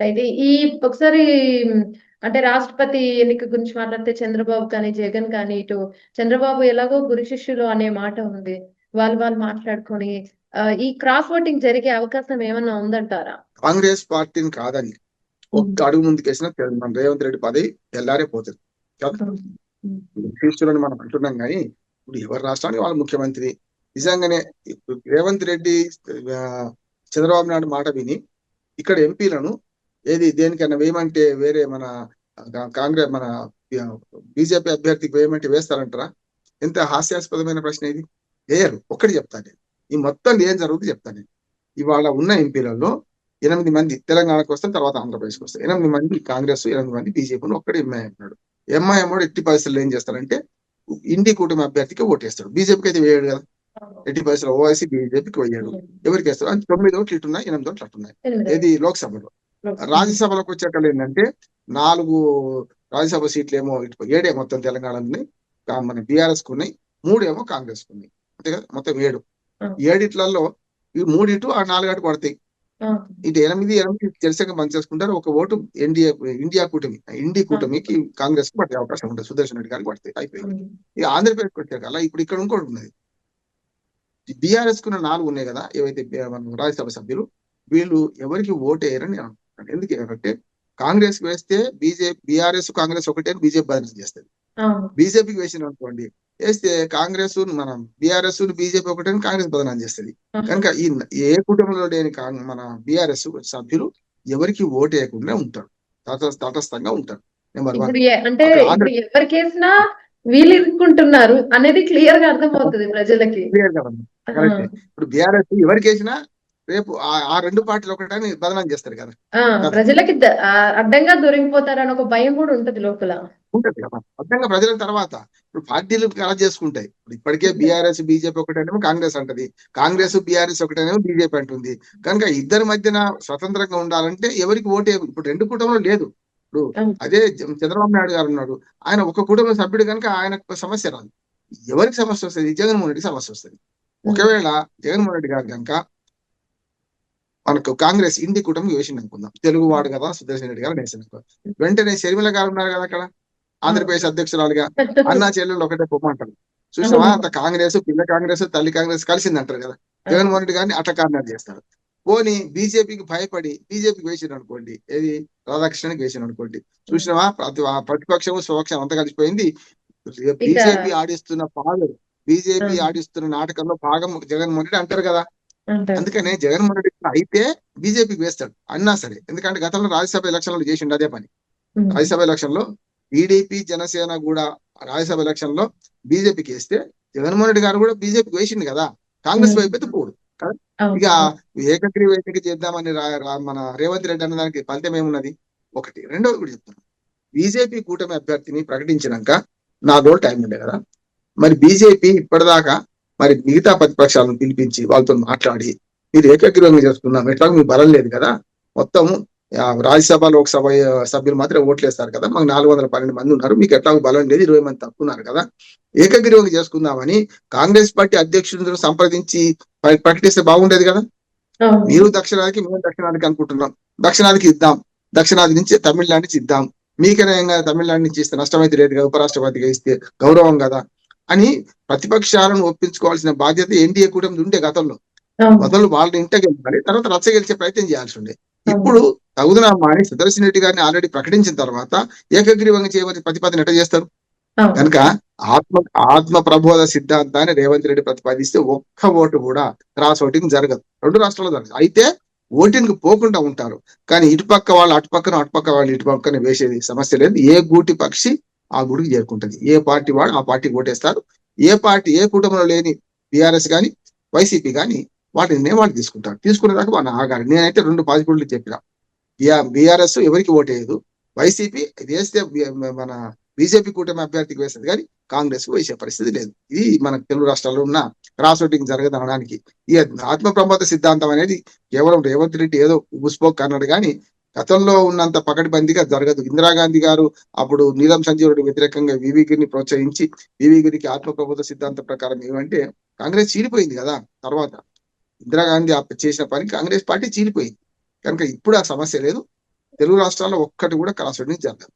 అయితే ఈ ఒకసారి అంటే రాష్ట్రపతి ఎన్నిక గురించి మాట్లాడితే చంద్రబాబు కానీ, జగన్ కానీ ఇటు చంద్రబాబు ఎలాగో గురు శిష్యులు అనే మాట ఉంది. వాళ్ళు మాట్లాడుకొని ఈ క్రాస్ ఓటింగ్ జరిగే అవకాశం ఏమన్నా ఉందంటారా? కాంగ్రెస్ పార్టీని కాదని ఒక్క అడుగు ముందుకేసిన మన రేవంత్ రెడ్డి పదవి తెల్లారే పోతుంది కదా. శిష్యులని మనం అంటున్నాం కానీ ఇప్పుడు ఎవరి రాష్ట్రానికి వాళ్ళ ముఖ్యమంత్రి. నిజంగానే రేవంత్ రెడ్డి చంద్రబాబు నాయుడు మాట విని ఇక్కడ ఎంపీలను దేనికన్నా వేయమంటే వేరే మన కాంగ్రెస్ మన బీజేపీ అభ్యర్థికి వేయమంటే వేస్తారంటారా? ఎంత హాస్యాస్పదమైన ప్రశ్న ఇది. వేయరు. ఒక్కటి చెప్తాను, ఈ మొత్తం ఏం జరుగుతుంది చెప్తాను. ఇవాళ ఉన్న ఎంపీలలో 8 మంది తెలంగాణకు వస్తారు, తర్వాత ఆంధ్రప్రదేశ్కి వస్తారు. 8 మంది కాంగ్రెస్, 8 మంది బీజేపీ, ఒక్కడే ఎంఐ అన్నాడు. ఎంఐ కూడా ఎట్టి పరిస్థితుల్లో ఏం చేస్తారంటే ఇండి కూటమి అభ్యర్థికి ఓటేస్తాడు. బీజేపీకి అయితే వేయడు కదా. ఎట్టి పరిస్థితుల్లో ఓవైసీ బీజేపీకి వేయడు. ఎవరికి వేస్తారు? అంటే 9 ఓట్లు ఇట్టున్నాయి, 8 ఓట్లు అట్టున్నాయి. ఇది లోక్సభలో. రాజ్యసభలోకి వచ్చాక ఏంటంటే 4 రాజ్యసభ సీట్లు ఏమో 7 మొత్తం తెలంగాణని మన బీఆర్ఎస్ కు ఉన్నాయి, 3 ఏమో కాంగ్రెస్ కు ఉన్నాయి. అంతే కదా, మొత్తం 7. 7 ఈ 3 ఇటు ఆ 4 అటు పడతాయి. ఇటు 8 తెలిసంగా బంద్ చేసుకుంటారు. ఒక ఓటు ఇండియా కూటమి, కూటమికి కాంగ్రెస్ కి పట్టే అవకాశం ఉంటుంది. సుదర్శన్ రెడ్డి గారికి పడతాయి. అయిపోయింది. ఇక ఆంధ్రప్రదేశ్ వచ్చాక అలా ఇప్పుడు ఇక్కడ ఇంకోటి ఉన్నది. బీఆర్ఎస్ కున్న 4 ఉన్నాయి కదా, ఏవైతే మన రాజ్యసభ సభ్యులు, వీళ్ళు ఎవరికి ఓటేయరని నేను అనుకుంటాను. ఎందుకు ఏంటంటే కాంగ్రెస్ కి వేస్తే బీఆర్ఎస్ కాంగ్రెస్ ఒకటే బీజేపీ బదిలీ చేస్తుంది. బీజేపీకి వేసిన అనుకోండి, వేస్తే కాంగ్రెస్ మనం బీఆర్ఎస్ బీజేపీ ఒకటే కాంగ్రెస్ బదనాలు చేస్తుంది. కనుక ఈ ఏ కుటుంబంలో లేని మన బీఆర్ఎస్ సభ్యులు ఎవరికి ఓటు వేయకుండా ఉంటారు, తటస్థంగా ఉంటారు. నెంబర్ 1. అంటే ఎవరికేసినా వీళ్ళు ఇరుక్కుంటున్నారు అనేది క్లియర్ గా అర్థమవుతుంది ప్రజలకి. క్లియర్ గా ఇప్పుడు బీఆర్ఎస్ ఎవరికి వేసినా రేపు ఆ 2 పార్టీలు ఒకటని బదనాలు చేస్తారు కదా. ప్రజలకి అడ్డంగా దొరికిపోతారని ఒక భయం కూడా ఉంటది లోపల. ఉంటది కదా అర్థంగా ప్రజల. తర్వాత ఇప్పుడు పార్టీలు కలెక్ట్ చేసుకుంటాయి. ఇప్పుడు ఇప్పటికే బీఆర్ఎస్ బీజేపీ ఒకటేనేమో కాంగ్రెస్ అంటది, కాంగ్రెస్ బీఆర్ఎస్ ఒకటేనేమో బీజేపీ అంటుంది. కనుక ఇద్దరి మధ్యన స్వతంత్రంగా ఉండాలంటే ఎవరికి ఓటే. ఇప్పుడు 2 కుటుంబంలో లేదు. ఇప్పుడు అదే చంద్రబాబు నాయుడు గారు ఉన్నాడు, ఆయన ఒక కుటుంబ సభ్యుడు కనుక ఆయనకు సమస్య రాదు. ఎవరికి సమస్య వస్తుంది? జగన్మోహన్ రెడ్డికి సమస్య వస్తుంది. ఒకవేళ జగన్మోహన్ రెడ్డి గారు కనుక మనకు కాంగ్రెస్ ఇండి కూటమి వేసింది అనుకుందాం, తెలుగు వాడు కదా సుదర్శన్ రెడ్డి గారు వేసింది అనుకో, వెంటనే షర్మిల గారు ఉన్నారు కదా అక్కడ ఆంధ్రప్రదేశ్ అధ్యక్షురాలుగా, అన్నా చెల్లెళ్ళు ఒకటే పొమ్మంటారు. చూసినావా, అంత కాంగ్రెస్, పిల్ల కాంగ్రెస్, తల్లి కాంగ్రెస్ కలిసింది అంటారు కదా. జగన్మోహన్ రెడ్డి గారిని అటకార్నాలు చేస్తారు. పోనీ బీజేపీకి భయపడి బీజేపీకి వేసిన అనుకోండి, ఏది రాధాకృష్ణకి వేసిన అనుకోండి, చూసినావా ప్రతిపక్షము స్వపక్షం అంతా కలిసిపోయింది. బీజేపీ ఆడిస్తున్న నాటకంలో భాగం జగన్మోహన్ రెడ్డి అంటారు కదా. అందుకనే జగన్మోహన్ రెడ్డి అయితే బీజేపీకి వేస్తాడు అన్నా సరే. ఎందుకంటే గతంలో రాజ్యసభ ఎలక్షన్లు చేసిండు అదే పని. రాజ్యసభ ఎలక్షన్ లో టీడీపీ జనసేన కూడా రాజ్యసభ ఎలక్షన్ లో బీజేపీకి వేస్తే జగన్మోహన్ రెడ్డి గారు కూడా బీజేపీకి వేసిండు కదా. కాంగ్రెస్ వైపు అయితే పోడు కదా. ఇక ఏకగ్రీవ ఎన్నిక చేద్దామని మన రేవంత్ రెడ్డి అన్న దానికి ఫలితం ఏమున్నది? ఒకటి. రెండోది కూడా చెప్తాను, బీజేపీ కూటమి అభ్యర్థిని ప్రకటించినాక 4 రోజులు టైం ఉండే కదా. మరి బీజేపీ ఇప్పటిదాకా మరి మిగతా ప్రతిపక్షాలను పిలిపించి వాళ్ళతో మాట్లాడి మీరు ఏకగ్రీవంగా చేసుకున్నాం, ఎట్లా మీకు బలం లేదు కదా, మొత్తం రాజ్యసభ లోక్సభ సభ్యులు మాత్రం ఓట్లేస్తారు కదా, మాకు 412 మంది ఉన్నారు, మీకు ఎట్లా బలం లేదు, 20 మంది తక్కువ ఉన్నారు కదా, ఏకగ్రీవంగా చేసుకుందామని కాంగ్రెస్ పార్టీ అధ్యక్షులను సంప్రదించి ప్రకటిస్తే బాగుండేది కదా. మీరు దక్షిణాదికి, మేము దక్షిణాదికి అనుకుంటున్నాం, దక్షిణాదికి ఇద్దాం, దక్షిణాది నుంచి తమిళనాడు నుంచి ఇద్దాం, మీకనే తమిళనాడు నుంచి ఇస్తే నష్టమైతే లేదు కదా, ఉపరాష్ట్రపతిగా ఇస్తే గౌరవం కదా అని ప్రతిపక్షాలను ఒప్పించుకోవాల్సిన బాధ్యత ఎన్డీఏ కూటమి ఉండే గతంలో. మొదలు వాళ్ళని ఇంట గెలిపాలి, తర్వాత రచ్చ గెలిచే ప్రయత్నం చేయాల్సి ఉండే. ఇప్పుడు తగుదనమ్మా అని సుదర్శన్ రెడ్డి గారిని ఆల్రెడీ ప్రకటించిన తర్వాత ఏకగ్రీవంగా చేయవలసిన ప్రతిపాదన ఎట్లా చేస్తారు? కనుక ఆత్మ ప్రబోధ సిద్ధాంతాన్ని రేవంత్ రెడ్డి ప్రతిపాదిస్తే ఒక్క ఓటు కూడా క్రాస్ ఓటింగ్ జరగదు. 2 రాష్ట్రాల్లో జరగదు. అయితే ఓటింగ్ పోకుండా ఉంటారు, కానీ ఇటుపక్క వాళ్ళు అటుపక్కన, అటుపక్క వాళ్ళు ఇటుపక్కన వేసేది సమస్య లేదు. ఏ గూటి పక్షి ఆ గుడికి చేరుకుంటది. ఏ పార్టీ వాడు ఆ పార్టీకి ఓటేస్తారు. ఏ కుటుంబంలో లేని బీఆర్ఎస్ కానీ వైసీపీ కానీ వాటిని వాళ్ళు తీసుకుంటారు. తీసుకునేదాకా మన ఆగాలి. నేనైతే 2 పాజిబిలిటీ చెప్పిన, బీఆర్ఎస్ ఎవరికి ఓటేయదు, వైసీపీ వేస్తే మన బీజేపీ కూటమి అభ్యర్థికి వేస్తుంది, కానీ కాంగ్రెస్ కు వేసే పరిస్థితి లేదు. ఇది మన తెలుగు రాష్ట్రాల్లో ఉన్న క్రాస్ ఓటింగ్ జరగదు అనడానికి ఈ ఆత్మ ప్రబోధ సిద్ధాంతం అనేది కేవలం రేవంత్ రెడ్డి ఏదో ఉస్పోక్ అన్నాడు, కానీ గతంలో ఉన్నంత పకడ్బందీగా జరగదు. ఇందిరాగాంధీ గారు అప్పుడు నీలం సంజీవ్ రెడ్డి వ్యతిరేకంగా వివిగిరిని ప్రోత్సహించి వివిగిరికి ఆత్మ ప్రబోధ సిద్ధాంతం ప్రకారం ఏమంటే కాంగ్రెస్ చీలిపోయింది కదా. తర్వాత ఇందిరాగాంధీ చేసిన పని కాంగ్రెస్ పార్టీ చీలిపోయింది. కనుక ఇప్పుడు ఆ సమస్య లేదు. తెలుగు రాష్ట్రాల్లో ఒక్కటి కూడా కాన్స్టిట్యూషన్ జరగదు.